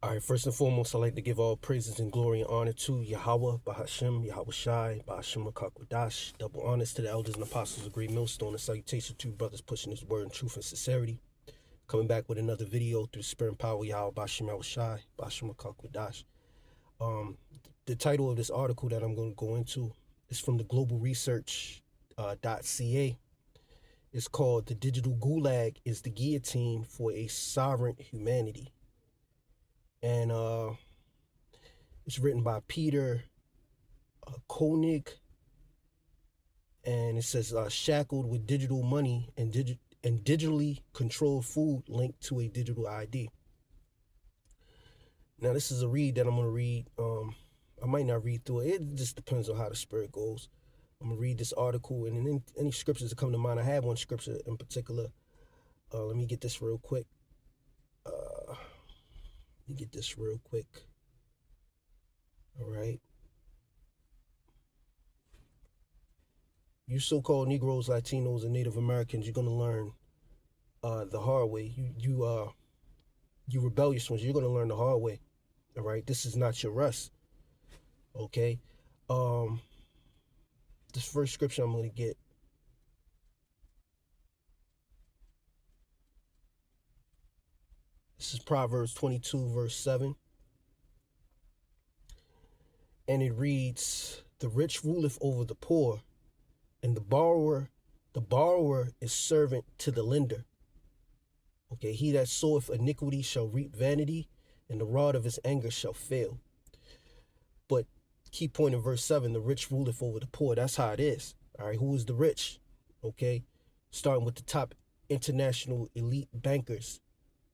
All right, first and foremost, I'd like to give all praises and glory and honor to Yahweh, Bahashem, Yahweh Shai, Bahashem Makakwadash. Double honors to the elders and apostles of Great Millstone, and salutation to brothers pushing his word in truth and sincerity. Coming back with another video through the spirit and power of Yahweh, Bahashem Yahweh Shai, Bahashem Makakwadash. The title of this article that I'm going to go into is from the Global Research .ca. It's called "The Digital Gulag is the Guillotine for a Sovereign Humanity." And it's written by Peter Koenig, and it says shackled with digital money and digitally controlled food linked to a digital ID. Now, this is a read that I'm going to read. I might not read through it. It just depends on how the spirit goes. I'm going to read this article, and then any scriptures that come to mind. I have one scripture in particular. Let me get this real quick. All right. You so-called Negroes, Latinos, and Native Americans, you're gonna learn the hard way. You rebellious ones, you're gonna learn the hard way. All right. This is not your rest. Okay. This first scripture I'm gonna get. This is Proverbs 22, verse 7. And it reads, "The rich ruleth over the poor, and the borrower is servant to the lender. Okay, he that soweth iniquity shall reap vanity, and the rod of his anger shall fail." But key point in verse 7, the rich ruleth over the poor. That's how it is. All right, who is the rich? Okay, starting with the top international elite bankers,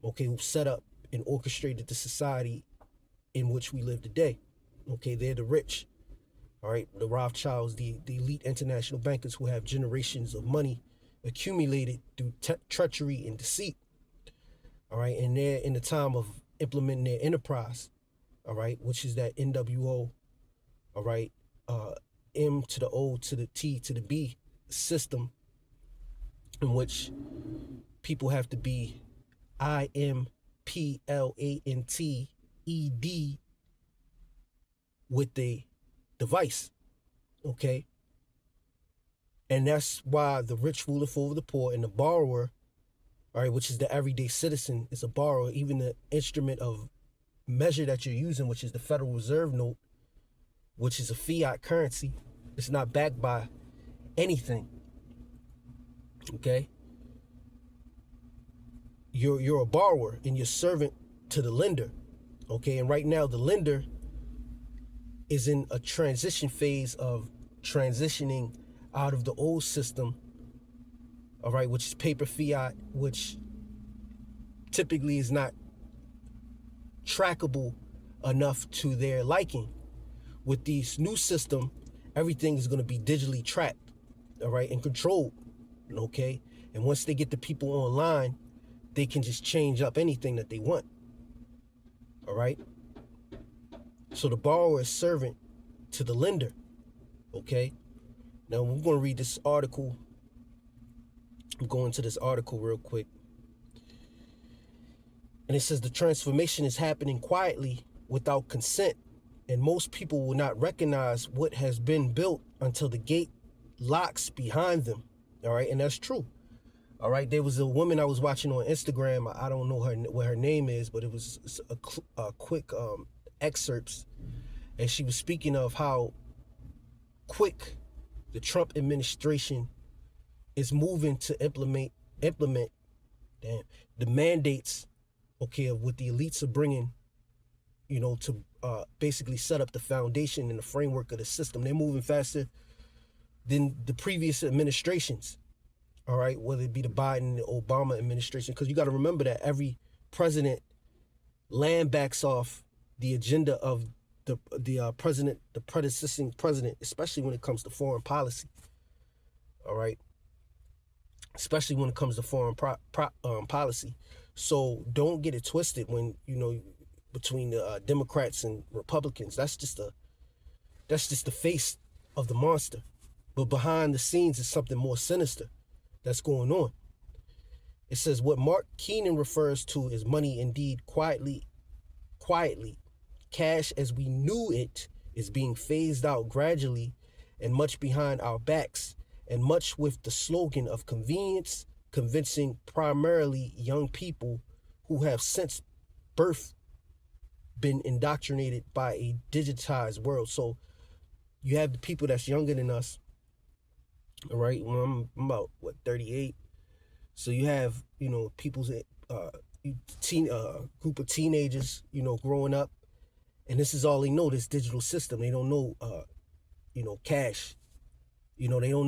okay, who set up and orchestrated the society in which we live today. Okay, they're the rich. All right, the Rothschilds, the elite international bankers who have generations of money accumulated through treachery and deceit. All right, and they're in the time of implementing their enterprise. All right, which is that NWO. All right, M to the O to the T to the B system, in which people have to be IMPLANTED with the device, okay? And that's why the rich ruleth over the poor, and the borrower, all right, which is the everyday citizen, is a borrower. Even the instrument of measure that you're using, which is the Federal Reserve note, which is a fiat currency, it's not backed by anything, okay? You're a borrower and you're servant to the lender, okay? And right now the lender is in a transition phase of transitioning out of the old system, all right, which is paper fiat, which typically is not trackable enough to their liking. With this new system, everything is going to be digitally tracked, all right, and controlled, okay? And once they get the people online, they can just change up anything that they want, all right? So the borrower is servant to the lender, okay? Now we're going to read this article. I'm going to this article real quick. And it says the transformation is happening quietly without consent, and most people will not recognize what has been built until the gate locks behind them, all right? And that's true. All right, there was a woman I was watching on Instagram. I don't know what her name is, but it was a quick excerpts, and she was speaking of how quick the Trump administration is moving to implement the mandates, okay, of what the elites are bringing, you know, to basically set up the foundation and the framework of the system. They're moving faster than the previous administrations, all right, whether it be the Biden, the Obama administration, because you got to remember that every president land backs off the agenda of the president, the predecessing president, especially when it comes to foreign policy, all right, especially when it comes to foreign policy. So don't get it twisted when, you know, between the Democrats and Republicans. That's just the face of the monster. But behind the scenes is something more sinister that's going on. It says what Mark Keenan refers to as money indeed quietly quietly. Cash as we knew it is being phased out gradually and much behind our backs, and much with the slogan of convenience, convincing primarily young people who have since birth been indoctrinated by a digitized world. So you have the people that's younger than us, right? Well, I'm about what 38. So you have people's group of teenagers growing up, and this is all they know, this digital system. They don't know cash. They don't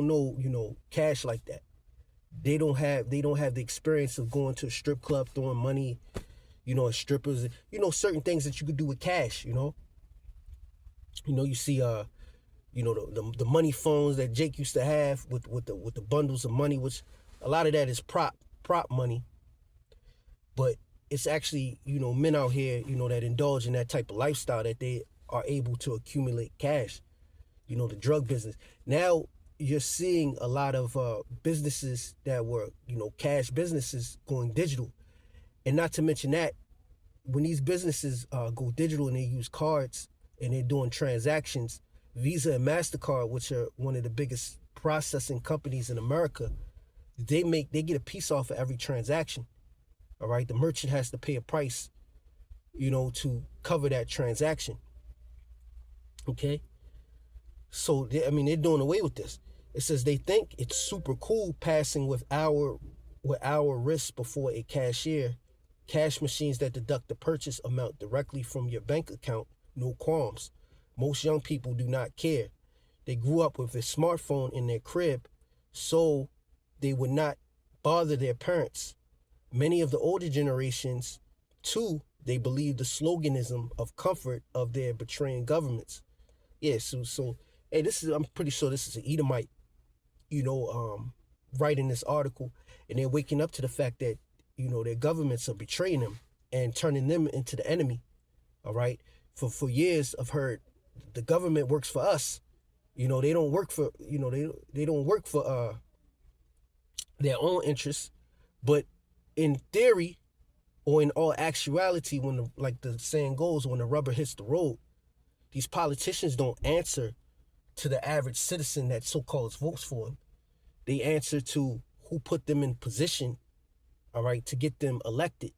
know cash like that. They don't have the experience of going to a strip club, throwing money, as strippers, certain things that you could do with cash. You see the money phones that Jake used to have with the bundles of money, which a lot of that is prop money, but it's actually men out here that indulge in that type of lifestyle, that they are able to accumulate cash. The drug business. Now you're seeing a lot of businesses that were cash businesses going digital, and not to mention that when these businesses go digital and they use cards and they're doing transactions, Visa and MasterCard, which are one of the biggest processing companies in America, they get a piece off of every transaction. All right, the merchant has to pay a price, to cover that transaction. Okay, so they're doing away with this. It says they think it's super cool passing with our wrists before a cashier. Cash machines that deduct the purchase amount directly from your bank account, no qualms. Most young people do not care. They grew up with a smartphone in their crib, so they would not bother their parents. Many of the older generations, too, they believe the sloganism of comfort of their betraying governments. Yeah, so hey, I'm pretty sure this is an Edomite, writing this article, and they're waking up to the fact that their governments are betraying them and turning them into the enemy. All right, for years I've heard the government works for us. They don't work for they don't work for their own interests, but in theory or in all actuality, like the saying goes, when the rubber hits the road, these politicians don't answer to the average citizen that so-called votes for them. They answer to who put them in position, all right, to get them elected,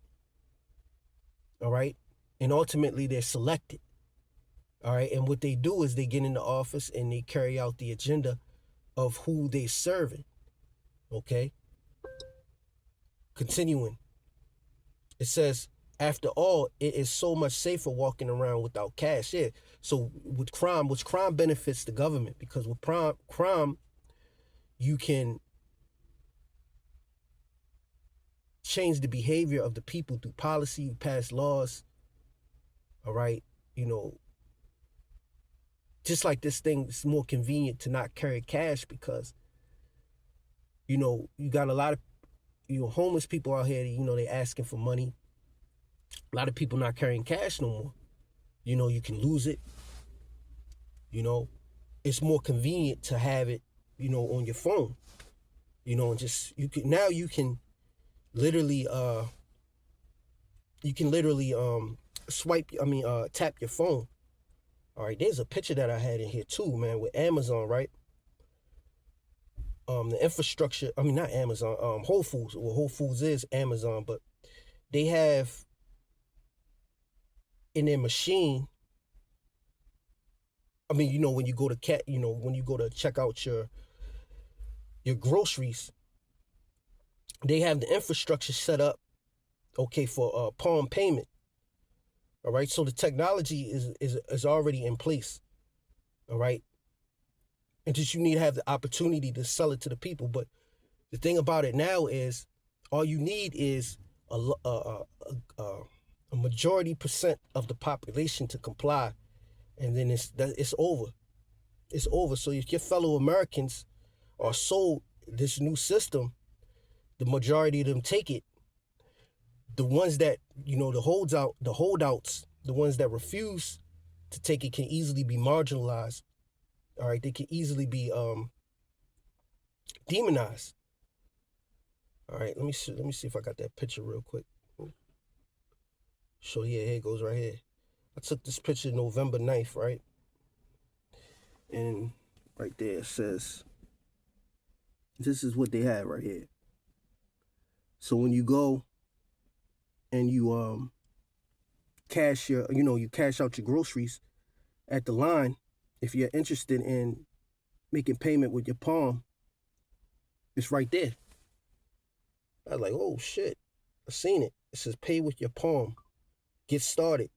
all right, and ultimately they're selected, all right, and what they do is they get into office and they carry out the agenda of who they serving. Okay, continuing, it says, after all, it is so much safer walking around without cash. Yeah, so with crime, which crime benefits the government, because with crime you can change the behavior of the people through policy, you pass laws, all right, just like this thing, it's more convenient to not carry cash because you got a lot of homeless people out here, they asking for money. A lot of people not carrying cash no more. You can lose it. It's more convenient to have it on your phone, and just you can literally swipe, tap your phone. All right, there's a picture that I had in here too, man, with Amazon, right? The infrastructure, not Amazon, Whole Foods. Well, Whole Foods is Amazon, but they have in their machine, when you go to when you go to check out your groceries, they have the infrastructure set up, okay, for palm payment. All right, so the technology is already in place. All right, and just you need to have the opportunity to sell it to the people. But the thing about it now is, all you need is a majority percent of the population to comply, and then it's over. It's over. So if your fellow Americans are sold this new system, the majority of them take it. The ones that the holdouts, the ones that refuse to take it, can easily be marginalized. All right, they can easily be demonized. All right, let me see if I got that picture real quick. So yeah, here it goes right here. I took this picture November 9th, right? And right there it says, this is what they had right here. So when you go and you cash your, you cash out your groceries at the line, if you're interested in making payment with your palm, it's right there. I was like, oh shit, I seen it. It says pay with your palm. Get started.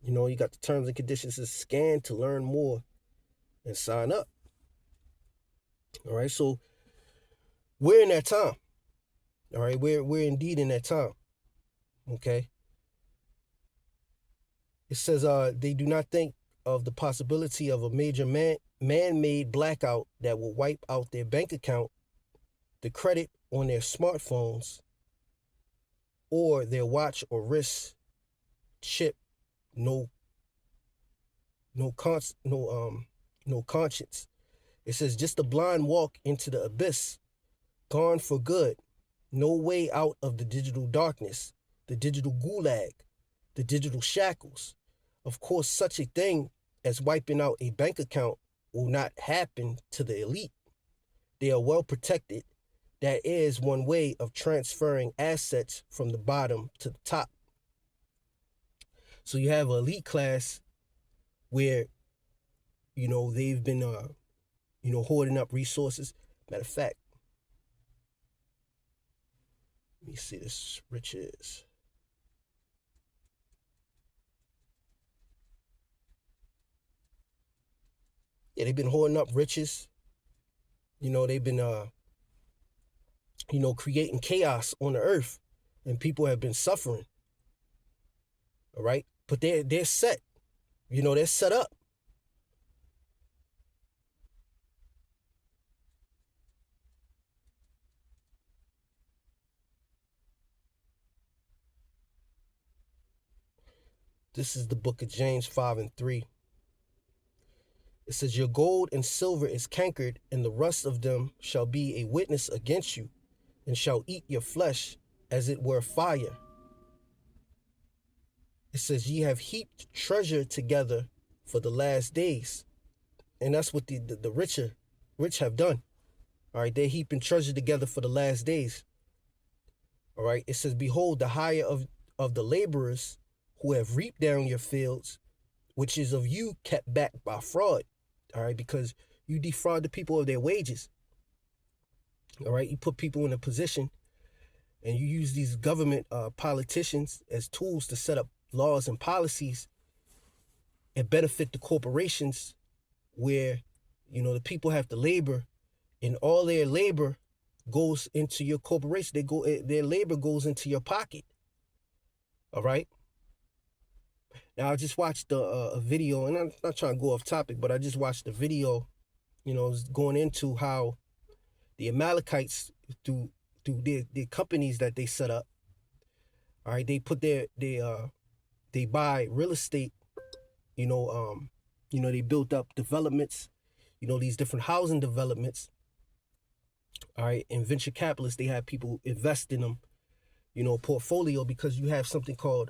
You got the terms and conditions to scan to learn more and sign up. All right, so we're in that time. All right, we're indeed in that time. Okay. It says they do not think of the possibility of a major man-made blackout that will wipe out their bank account, the credit on their smartphones, or their watch or wrist chip. No, no conscience. It says just a blind walk into the abyss, gone for good. No way out of the digital darkness, the digital gulag, the digital shackles. Of course, such a thing as wiping out a bank account will not happen to the elite. They are well protected. That is one way of transferring assets from the bottom to the top. So you have an elite class where, they've been, hoarding up resources. Matter of fact, let me see this riches. Yeah, they've been hoarding up riches. They've been, creating chaos on the earth, and people have been suffering. All right, but they're set. They're set up. This is the book of James 5:3. It says, your gold and silver is cankered, and the rust of them shall be a witness against you, and shall eat your flesh as it were fire. It says, ye have heaped treasure together for the last days. And that's what the rich have done. All right, they're heaping treasure together for the last days. All right, it says, behold, the hire of the laborers who have reaped down your fields, which is of you kept back by fraud. All right, because you defraud the people of their wages. All right, you put people in a position and you use these government politicians as tools to set up laws and policies and benefit the corporations where, the people have to labor, and all their labor goes into your corporation. Their labor goes into your pocket. All right. Now, I just watched a video, and I'm not trying to go off topic, but I just watched the video, going into how the Amalekites, through their companies that they set up, all right, they put they buy real estate, they built up developments, these different housing developments, all right, and venture capitalists, they have people invest in them, portfolio, because you have something called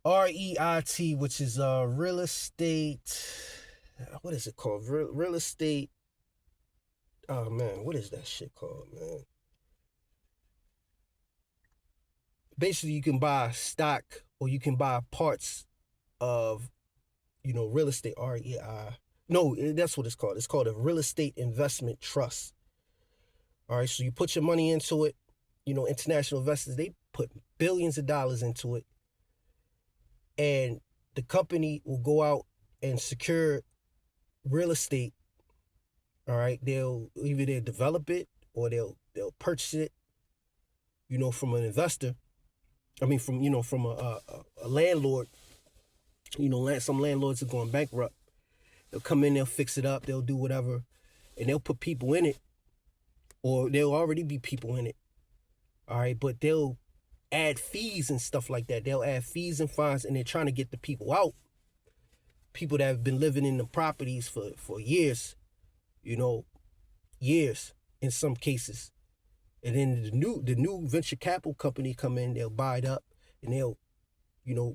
REIT, which is real estate. What is it called? Real estate. Oh man, what is that shit called, man? Basically, you can buy stock or you can buy parts of, real estate. REI. No, that's what it's called. It's called a real estate investment trust. All right, so you put your money into it. International investors, they put billions of dollars into it, and the company will go out and secure real estate. All right, they'll either develop it or they'll purchase it, from an investor. I mean, from a landlord. Some landlords are going bankrupt. They'll come in, they'll fix it up, they'll do whatever, and they'll put people in it, or there'll already be people in it. All right, but they'll add fees and stuff like that. They'll add fees and fines, and they're trying to get the people out. People that have been living in the properties for years, years in some cases. And then the new venture capital company come in, they'll buy it up, and they'll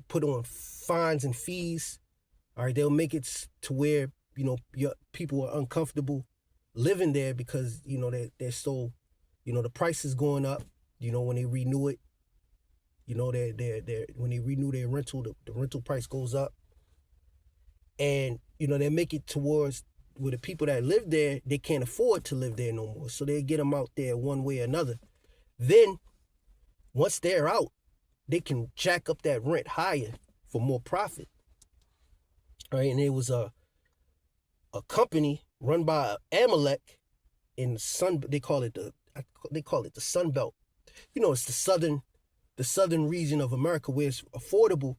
put on fines and fees. All right, they'll make it to where your people are uncomfortable living there because they're so the price is going up. When they renew it, they're when they renew their rental, the rental price goes up, and they make it towards where the people that live there, they can't afford to live there no more, so they get them out there one way or another. Then once they're out, they can jack up that rent higher for more profit. All right, and it was a company run by Amalek in the sun. They call it the Sun Belt. It's the southern region of America where it's affordable.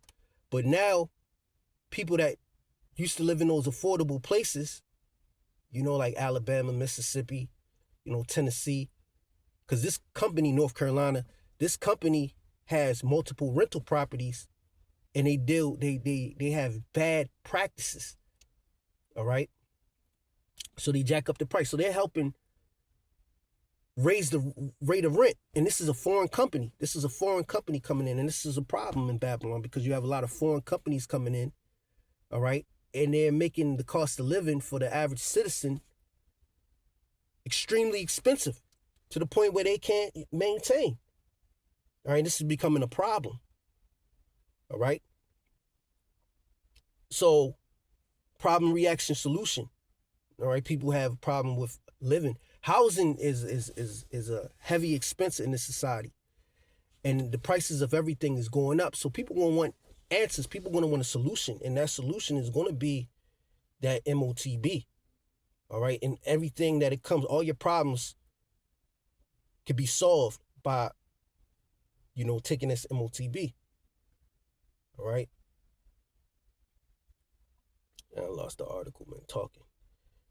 But now, people that used to live in those affordable places, like Alabama, Mississippi, Tennessee, because this company, North Carolina, this company has multiple rental properties, and they have bad practices. All right, so they jack up the price. So they're helping raise the rate of rent. And this is a foreign company. This is a foreign company coming in, and this is a problem in Babylon because you have a lot of foreign companies coming in. All right, and they're making the cost of living for the average citizen extremely expensive to the point where they can't maintain. All right, this is becoming a problem. All right. So, problem, reaction, solution. All right, people have a problem with living. Housing is a heavy expense in this society, and the prices of everything is going up. So people gonna want answers. People gonna want a solution, and that solution is gonna be that MOTB. All right, and everything that it comes, all your problems could be solved by taking this MOTB. All right. I lost the article, man, talking.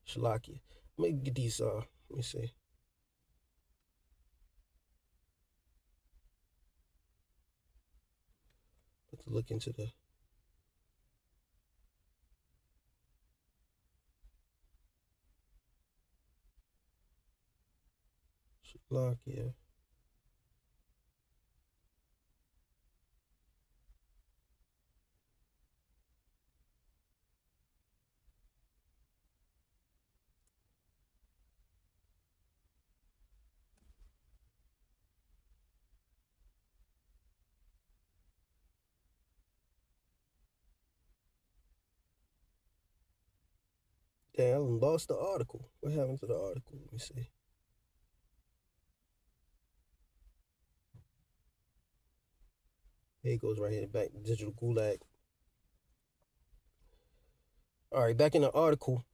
Shalakia. Let me get these, let me see. Let's look into the Shalakia. Damn, I lost the article. What happened to the article? Let me see. Here it goes right here, back digital gulag. All right, back in the article,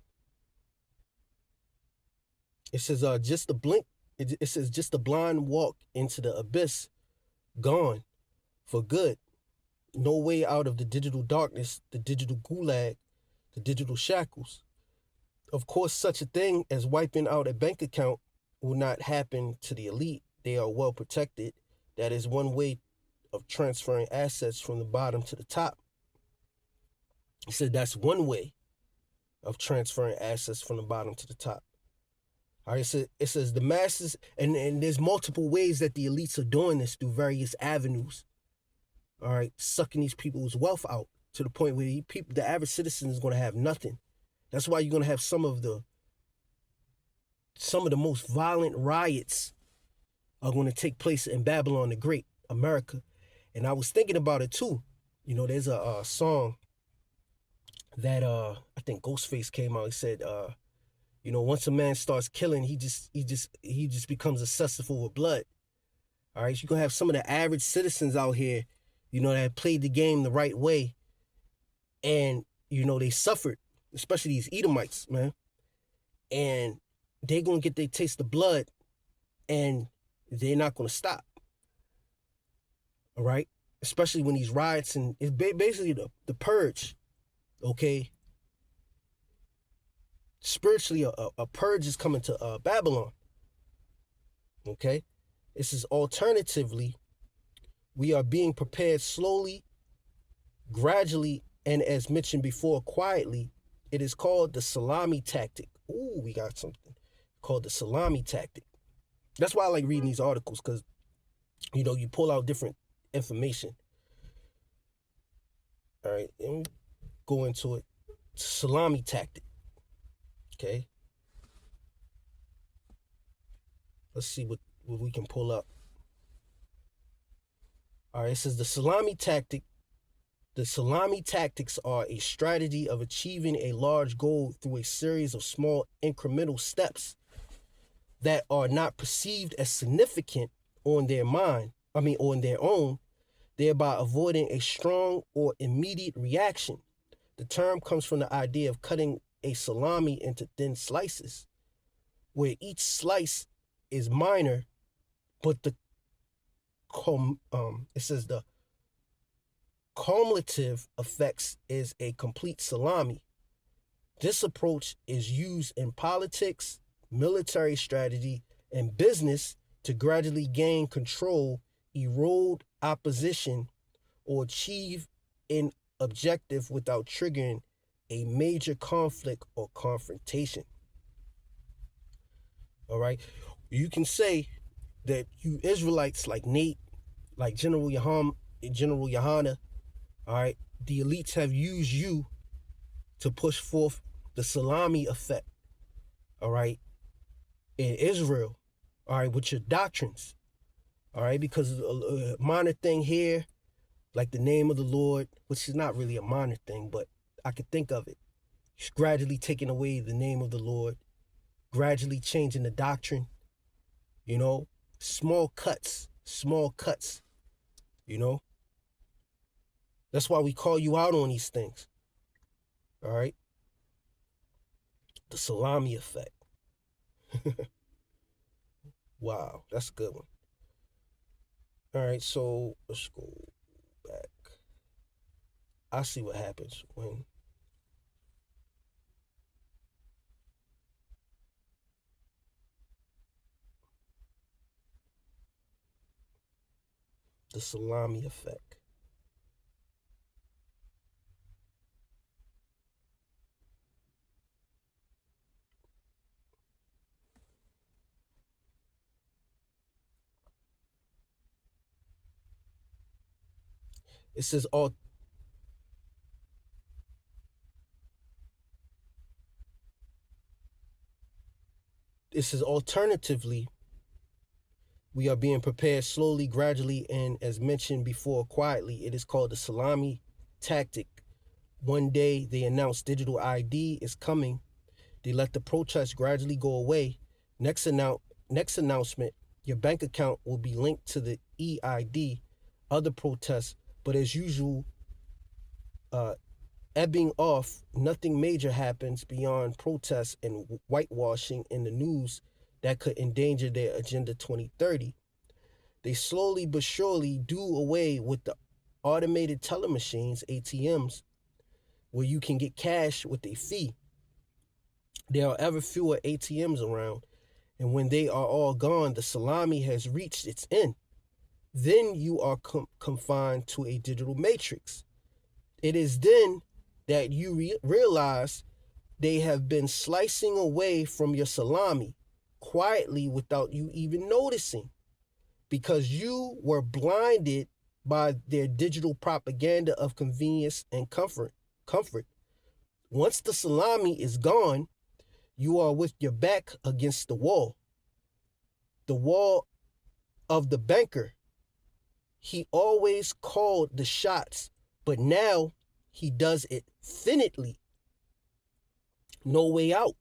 it says just a blink. It says just a blind walk into the abyss, gone for good. No way out of the digital darkness, the digital gulag, the digital shackles. Of course, such a thing as wiping out a bank account will not happen to the elite. They are well protected. That is one way of transferring assets from the bottom to the top. He said that's one way of transferring assets from the bottom to the top. All right, so it says the masses, and there's multiple ways that the elites are doing this through various avenues. All right, sucking these people's wealth out to the point where the average citizen is going to have nothing. That's why you're going to have some of the most violent riots are going to take place in Babylon the Great, America. And I was thinking about it too. There's a song that I think Ghostface came out. He said, once a man starts killing, he just becomes accessible with blood. All right, you're gonna have some of the average citizens out here, that played the game the right way, and they suffered, especially these Edomites, man. And they're gonna get their taste of blood, and they're not gonna stop. All right, especially when these riots, and it's basically the purge. Okay, spiritually, a purge is coming to Babylon. Okay, this is alternatively, we are being prepared slowly, gradually, and as mentioned before, quietly. It is called the salami tactic. Ooh, we got something called the salami tactic. That's why I like reading these articles, because you pull out different information. All right, and we go into it. Salami tactic. Okay, let's see what we can pull up. All right, it says the salami tactic. The salami tactics are a strategy of achieving a large goal through a series of small incremental steps that are not perceived as significant on their mind, on their own, thereby avoiding a strong or immediate reaction. The term comes from the idea of cutting a salami into thin slices, where each slice is minor, but it says the cumulative effects is a complete salami. This approach is used in politics, military strategy, and business to gradually gain control, erode opposition, or achieve an objective without triggering a major conflict or confrontation. All right. You can say that you Israelites like Nate, like General Yohana, all right, the elites have used you to push forth the salami effect, all right, in Israel, all right, with your doctrines, all right, because a minor thing here, like the name of the Lord, which is not really a minor thing, but I could think of it. It's gradually taking away the name of the Lord, gradually changing the doctrine, you know, small cuts, you know. That's why we call you out on these things, all right? The salami effect. Wow, that's a good one. All right, so let's go back. I see what happens when the salami effect. It says all. It says alternatively, we are being prepared slowly, gradually, and as mentioned before, quietly. It is called the salami tactic. One day they announce digital ID is coming. They let the protests gradually go away. Next announcement, your bank account will be linked to the EID. Other protests, but as usual, uh, ebbing off. Nothing major happens beyond protests and whitewashing in the news that could endanger their Agenda 2030. They slowly but surely do away with the automated teller machines, ATMs, where you can get cash with a fee. There are ever fewer ATMs around, and when they are all gone, the salami has reached its end. Then you are confined to a digital matrix. It is then that you realize they have been slicing away from your salami quietly without you even noticing, because you were blinded by their digital propaganda of convenience and comfort. Once the salami is gone, you are with your back against the wall of the banker. He always called the shots, but now he does it finitely. No way out.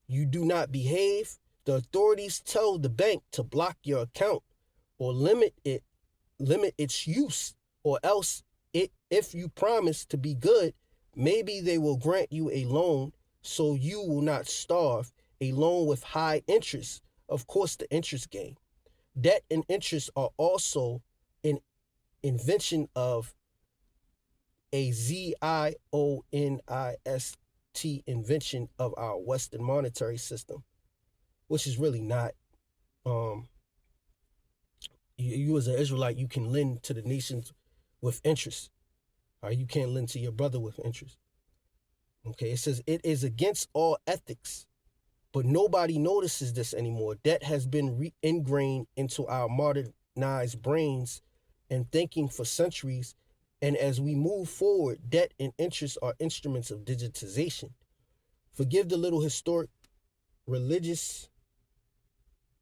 You do not behave. The authorities tell the bank to block your account or limit its use, or else if you promise to be good, maybe they will grant you a loan so you will not starve, a loan with high interest. Of course, the interest game. Debt and interest are also an invention of a Zionist invention of our Western monetary system, which is really not. You as an Israelite, you can lend to the nations with interest. You can't lend to your brother with interest. Okay, it says it is against all ethics, but nobody notices this anymore. Debt has been ingrained into our modernized brains and thinking for centuries. And as we move forward, debt and interest are instruments of digitization. Forgive the little historic religious.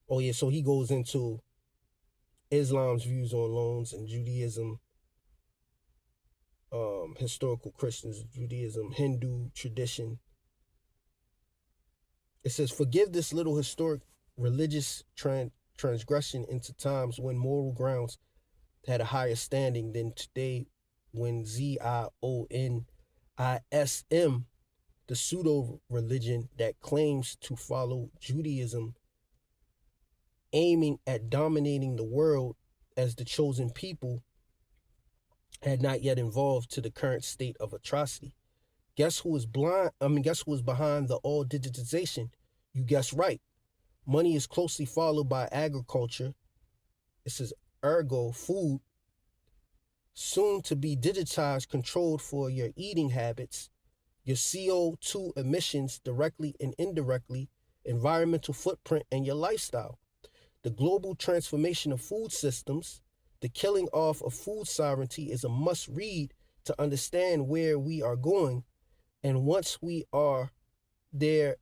Oh, yeah, so he goes into Islam's views on loans and Judaism, historical Christians, Judaism, Hindu tradition. It says, forgive this little historic religious transgression into times when moral grounds had a higher standing than today, when Zionism, the pseudo religion that claims to follow Judaism, aiming at dominating the world as the chosen people, had not yet evolved to the current state of atrocity. Guess who is blind? Guess who is behind the all digitization? You guess right. Money is closely followed by agriculture. It says ergo food, soon to be digitized, controlled for your eating habits, your CO2 emissions directly and indirectly, environmental footprint, and your lifestyle. The global transformation of food systems, the killing off of food sovereignty is a must read to understand where we are going. And once we are there,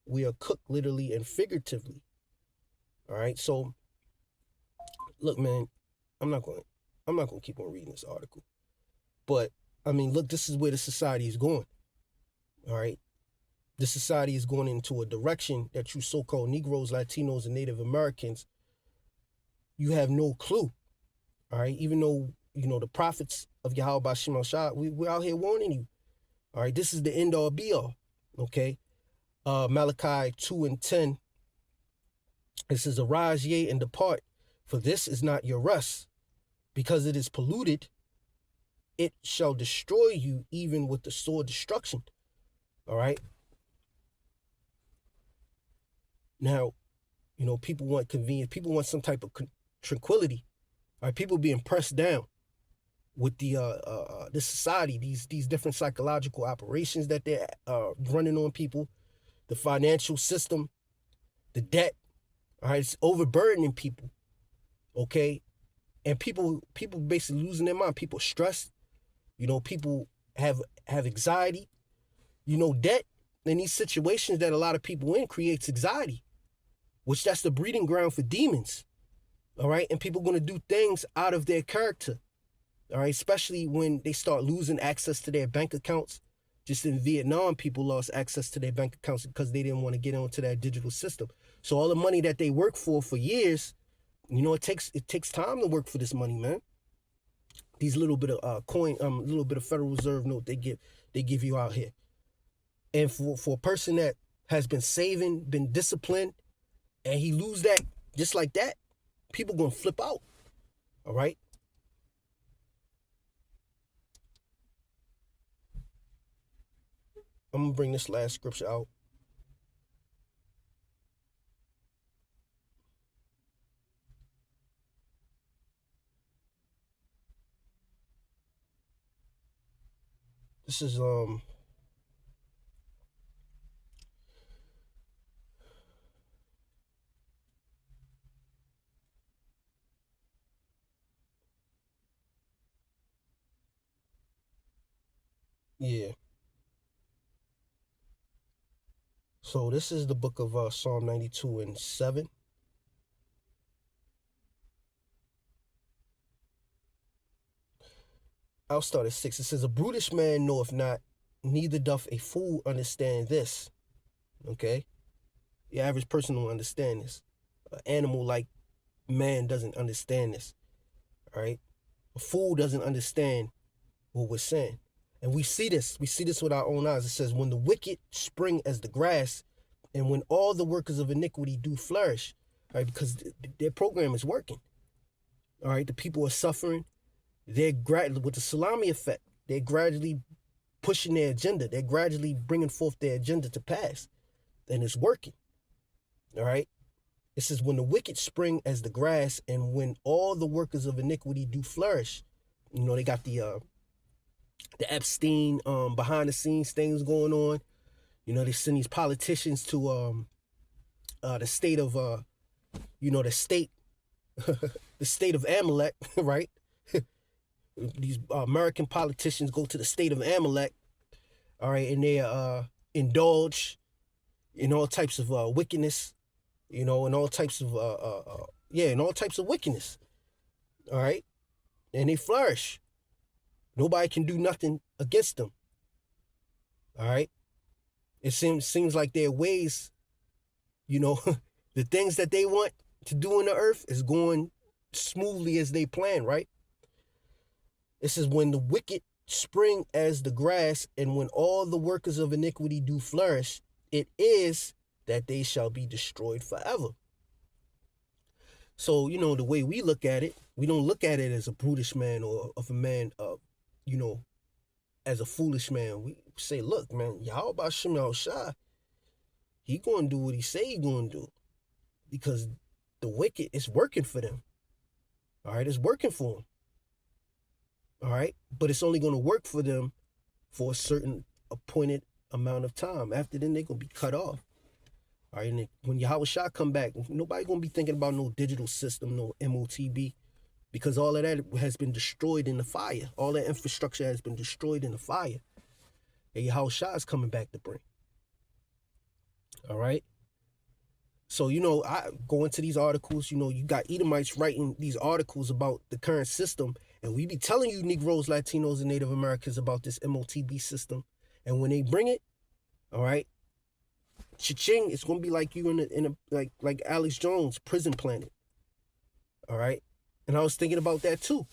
we are cooked literally and figuratively. All right. So look, man, I'm not going to keep on reading this article. But I mean, look, this is where the society is going. All right. The society is going into a direction that you so-called Negroes, Latinos, and Native Americans, you have no clue. All right. Even though, the prophets of Yahweh Bashim Shah, we're out here warning you. All right. This is the end all be all. Okay. Malachi 2:10. It says, arise, ye, and depart, for this is not your rest. Because it is polluted, it shall destroy you even with the sword destruction. All right. Now, people want convenience. People want some type of tranquility. All right. People being pressed down with this society, these different psychological operations that they're running on people, the financial system, the debt. All right. It's overburdening people. Okay. And people basically losing their mind. People stressed. People have anxiety. Debt in these situations that a lot of people in creates anxiety, which that's the breeding ground for demons. All right. And people are going to do things out of their character. All right. Especially when they start losing access to their bank accounts. Just in Vietnam, people lost access to their bank accounts because they didn't want to get onto that digital system. So all the money that they work for years, it takes time to work for this money, man. These little bit of coin, little bit of Federal Reserve note they give you out here. And for a person that has been saving, been disciplined, and he lose that just like that, people gonna flip out. All right. I'm gonna bring this last scripture out. This is yeah. So this is the book of Psalm 92:7. I'll start at 6. It says, a brutish man knoweth not, neither doth a fool understand this. Okay? The average person don't understand this. An animal like man doesn't understand this. All right? A fool doesn't understand what we're saying. And we see this. We see this with our own eyes. It says, when the wicked spring as the grass, and when all the workers of iniquity do flourish, right? Because their program is working. All right? The people are suffering. They're with the salami effect. They're gradually pushing their agenda. They're gradually bringing forth their agenda to pass. And it's working. All right? It says, when the wicked spring as the grass, and when all the workers of iniquity do flourish. They got the Epstein behind the scenes things going on. They send these politicians to the state of the state the state of Amalek, right? these American politicians go to the state of Amalek, all right, and they indulge in all types of wickedness, and all types of and all types of wickedness, all right, and they flourish. Nobody can do nothing against them, all right. It seems like their ways, the things that they want to do in the earth is going smoothly as they plan, right? It says, when the wicked spring as the grass, and when all the workers of iniquity do flourish, it is that they shall be destroyed forever. So, the way we look at it, we don't look at it as a brutish man or of a man, as a foolish man. We say, look, man, Yahweh Ba'Shem Yahushua, he going to do what he say he going to do, because the wicked is working for them. All right, it's working for them. All right, but it's only going to work for them for a certain appointed amount of time. After then, they're going to be cut off. All right, and when Yahweh Shah come back, nobody going to be thinking about no digital system, no MOTB, because all of that has been destroyed in the fire. All that infrastructure has been destroyed in the fire. And Yahweh Shah is coming back to bring. All right. So, I go into these articles, you got Edomites writing these articles about the current system, and we be telling you Negroes, Latinos, and Native Americans about this MOTB system. And when they bring it, all right, cha-ching, it's going to be like you in a like Alex Jones, Prison Planet. All right. And I was thinking about that too.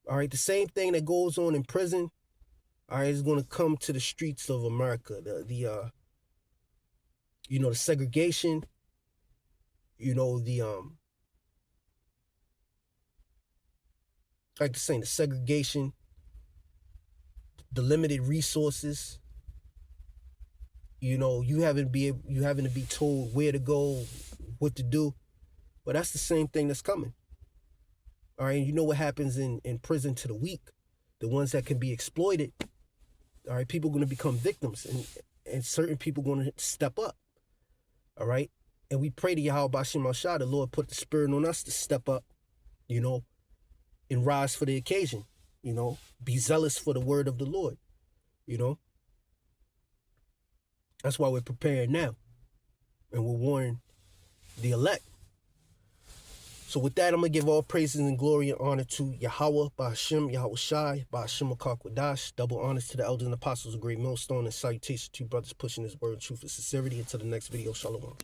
All right. The same thing that goes on in prison, all right, is going to come to the streets of America. The segregation, like the saying, the segregation, the limited resources, you having to be told where to go, what to do. But that's the same thing that's coming. All right, you know what happens in prison to the weak, the ones that can be exploited. All right, people are going to become victims, and certain people are going to step up. All right, and we pray to Yahweh Ba'Shem Yahushua, the Lord put the spirit on us to step up, and rise for the occasion, be zealous for the word of the Lord, That's why we're preparing now, and we're warning the elect. So with that, I'm going to give all praises and glory and honor to Yahweh, Ba'Shem, Yahweh Shai, Ba'Shem Akakwadash. Double honors to the elders and apostles of Great Millstone, and salutations to brothers pushing his word, truth, and sincerity. Until the next video, shalom.